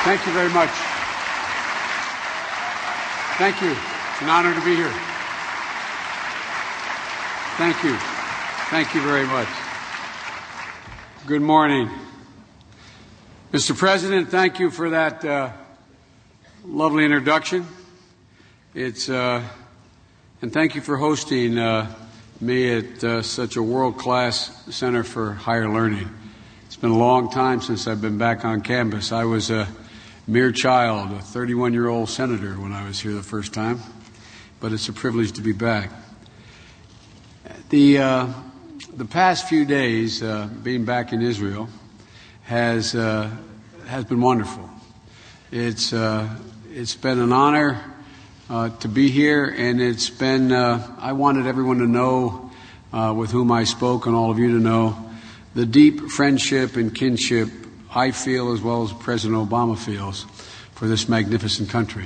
Thank you very much. Thank you. It's an honor to be here. Thank you. Thank you very much. Good morning. Mr. President, thank you for that lovely introduction. And thank you for hosting me at such a world-class Center for Higher Learning. It's been a long time since I've been back on campus. I was a mere child, a 31-year-old senator when I was here the first time, but it's a privilege to be back. The past few days, being back in Israel, has been wonderful. It's been an honor to be here, and it's been. I wanted everyone to know, with whom I spoke, and all of you to know, the deep friendship and kinship I feel, as well as President Obama feels, for this magnificent country.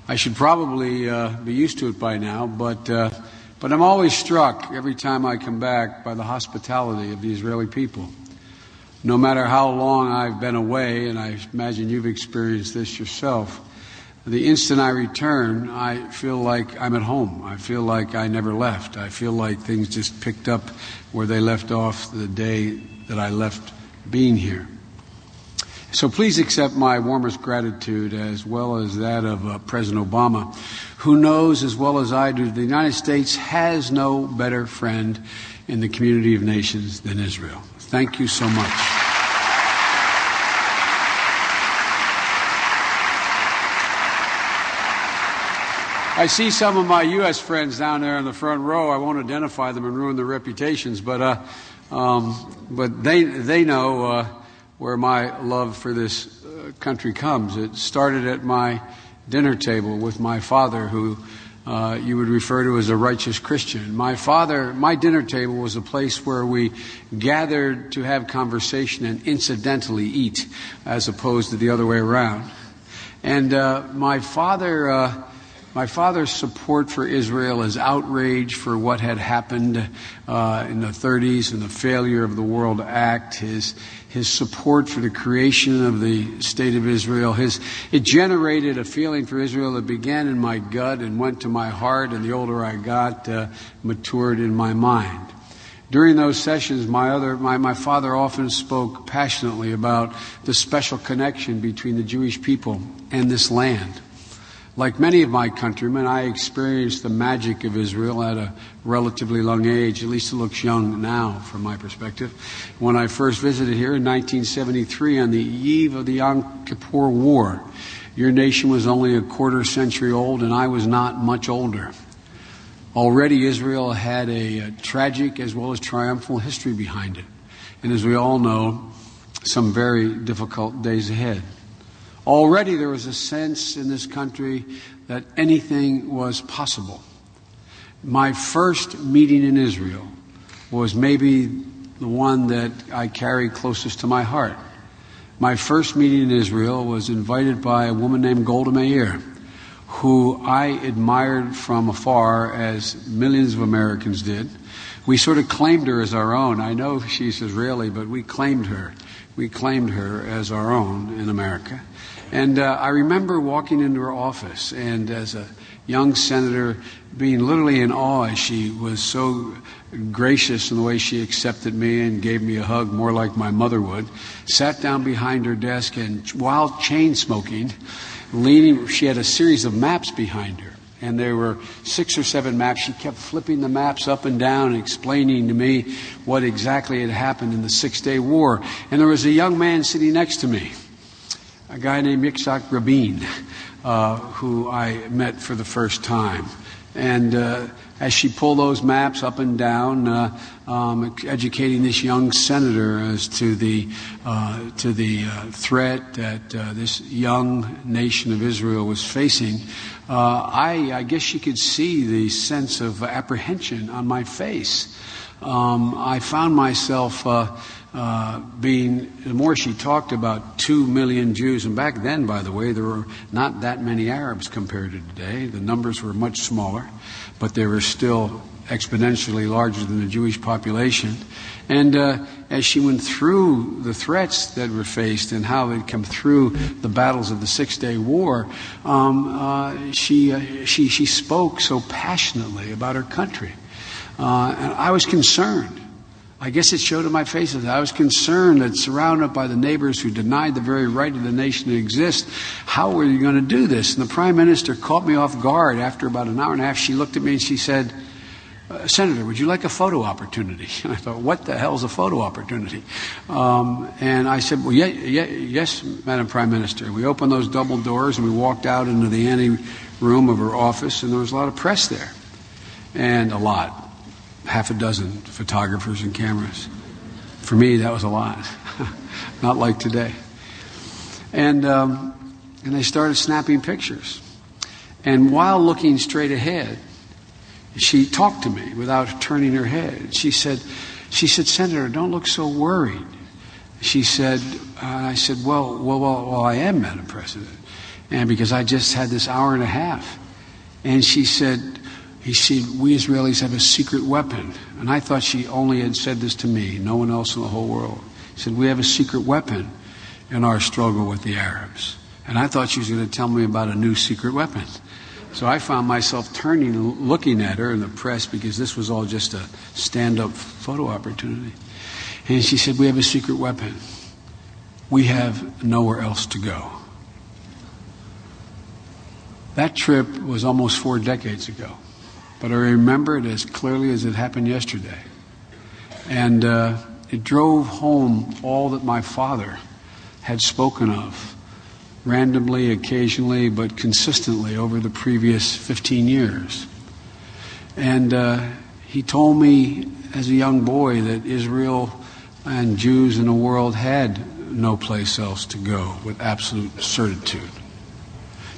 I should probably be used to it by now, but I'm always struck every time I come back by the hospitality of the Israeli people. No matter how long I've been away, and I imagine you've experienced this yourself, the instant I return, I feel like I'm at home. I feel like I never left. I feel like things just picked up where they left off the day that I left being here. So please accept my warmest gratitude, as well as that of President Obama, who knows as well as I do the United States has no better friend in the community of nations than Israel. Thank you so much. I see some of my U.S. friends down there in the front row. I won't identify them and ruin their reputations, but they know where my love for this country comes. It started at my dinner table with my father, who you would refer to as a righteous Christian. My dinner table was a place where we gathered to have conversation and incidentally eat, as opposed to the other way around. And my father's support for Israel, his outrage for what had happened in the 30s and the failure of the World Act, his support for the creation of the State of Israel, it generated a feeling for Israel that began in my gut and went to my heart, and the older I got, matured in my mind. During those sessions, my father often spoke passionately about the special connection between the Jewish people and this land. Like many of my countrymen, I experienced the magic of Israel at a relatively young age. At least it looks young now from my perspective. When I first visited here in 1973 on the eve of the Yom Kippur War, your nation was only a quarter century old, and I was not much older. Already Israel had a tragic as well as triumphal history behind it. And as we all know, some very difficult days ahead. Already there was a sense in this country that anything was possible. My first meeting in Israel was maybe the one that I carry closest to my heart. My first meeting in Israel was invited by a woman named Golda Meir, who I admired from afar, as millions of Americans did. We sort of claimed her as our own. I know she's Israeli, but we claimed her. We claimed her as our own in America. And I remember walking into her office, and as a young senator, being literally in awe as she was so gracious in the way she accepted me and gave me a hug, more like my mother would, sat down behind her desk, and while chain smoking, she had a series of maps behind her. And there were 6 or 7 maps. She kept flipping the maps up and down and explaining to me what exactly had happened in the Six-Day War. And there was a young man sitting next to me, a guy named Yitzhak Rabin, who I met for the first time. And as she pulled those maps up and down, educating this young senator as to the threat that this young nation of Israel was facing, I guess she could see the sense of apprehension on my face. I found myself the more she talked about 2 million Jews, and back then, by the way, there were not that many Arabs compared to today. The numbers were much smaller, but they were still exponentially larger than the Jewish population. And as she went through the threats that were faced and how they'd come through the battles of the Six-Day War, she spoke so passionately about her country. And I was concerned. I guess it showed in my face that I was concerned that, surrounded by the neighbors who denied the very right of the nation to exist, how were you going to do this? And the Prime Minister caught me off guard. After about an hour and a half, she looked at me and she said, Senator, would you like a photo opportunity? And I thought, what the hell is a photo opportunity? And I said, well, yes, Madam Prime Minister. We opened those double doors and we walked out into the ante room of her office, and there was a lot of press there. And a lot. Half a dozen photographers and cameras. For me, that was a lot. Not like today. And I started snapping pictures. And while looking straight ahead, she talked to me without turning her head. She said, Senator, don't look so worried. She said, I said, well, I am, Madam President. And because I just had this hour and a half. And she said, we Israelis have a secret weapon. And I thought she only had said this to me, no one else in the whole world. She said, we have a secret weapon in our struggle with the Arabs. And I thought she was going to tell me about a new secret weapon. So I found myself turning and looking at her in the press, because this was all just a stand-up photo opportunity. And she said, we have a secret weapon. We have nowhere else to go. That trip was almost 4 decades ago. But I remember it as clearly as it happened yesterday. And it drove home all that my father had spoken of, randomly, occasionally, but consistently over the previous 15 years. And he told me as a young boy that Israel and Jews in the world had no place else to go with absolute certitude.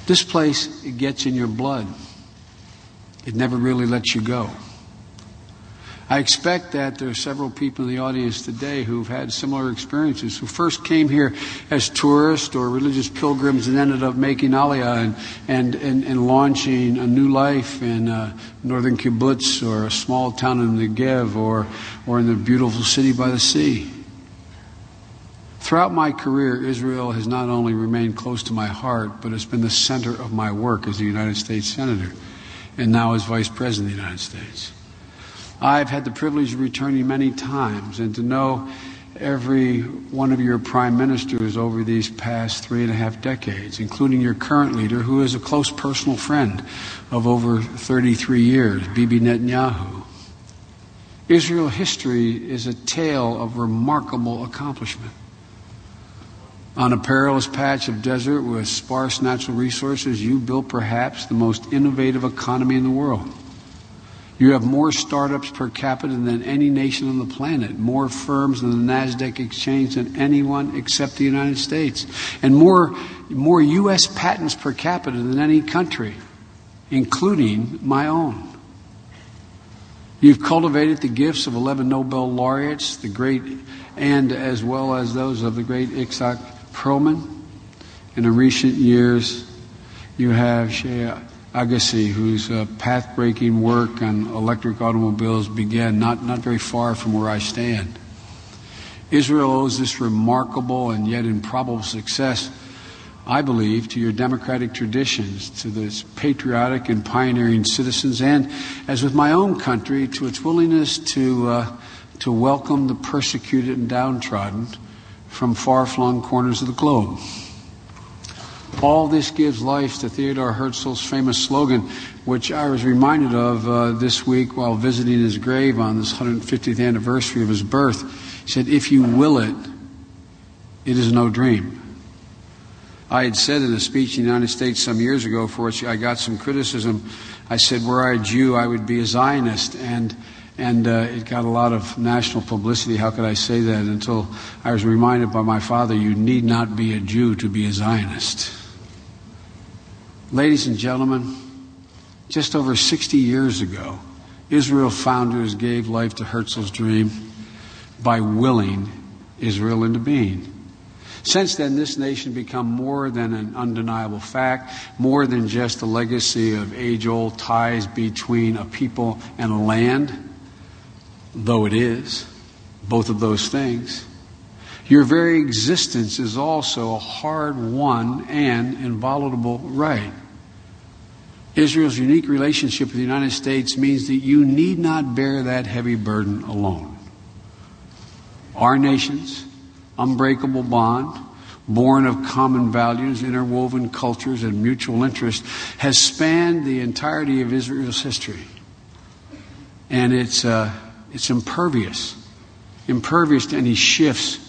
This place, it gets in your blood. It never really lets you go. I expect that there are several people in the audience today who've had similar experiences, who first came here as tourists or religious pilgrims and ended up making Aliyah and launching a new life in northern kibbutz or a small town in the Negev or in the beautiful city by the sea. Throughout my career, Israel has not only remained close to my heart, but it's been the center of my work as a United States Senator and now as Vice President of the United States. I've had the privilege of returning many times, and to know every one of your prime ministers over these past 3.5 decades, including your current leader, who is a close personal friend of over 33 years, Bibi Netanyahu. Israel history is a tale of remarkable accomplishment. On a perilous patch of desert with sparse natural resources, you built perhaps the most innovative economy in the world. You have more startups per capita than any nation on the planet, more firms in the NASDAQ exchange than anyone except the United States, and more U.S. patents per capita than any country, including my own. You've cultivated the gifts of 11 Nobel laureates, the great, and as well as those of the great Isaac Perlman. In the recent years, you have Shea Agassi, whose path-breaking work on electric automobiles began not very far from where I stand. Israel owes this remarkable and yet improbable success, I believe, to your democratic traditions, to its patriotic and pioneering citizens, and, as with my own country, to its willingness to welcome the persecuted and downtrodden from far-flung corners of the globe. All this gives life to Theodore Herzl's famous slogan, which I was reminded of this week while visiting his grave on this 150th anniversary of his birth. He said, "If you will it, it is no dream." I had said in a speech in the United States some years ago, for which I got some criticism, I said, were I a Jew, I would be a Zionist, and it got a lot of national publicity. How could I say that? Until I was reminded by my father, you need not be a Jew to be a Zionist. Ladies and gentlemen, just over 60 years ago, Israel founders gave life to Herzl's dream by willing Israel into being. Since then, this nation has become more than an undeniable fact, more than just a legacy of age-old ties between a people and a land, though it is both of those things. Your very existence is also a hard-won and inviolable right. Israel's unique relationship with the United States means that you need not bear that heavy burden alone. Our nation's unbreakable bond, born of common values, interwoven cultures, and mutual interest, has spanned the entirety of Israel's history. And it's impervious to any shifts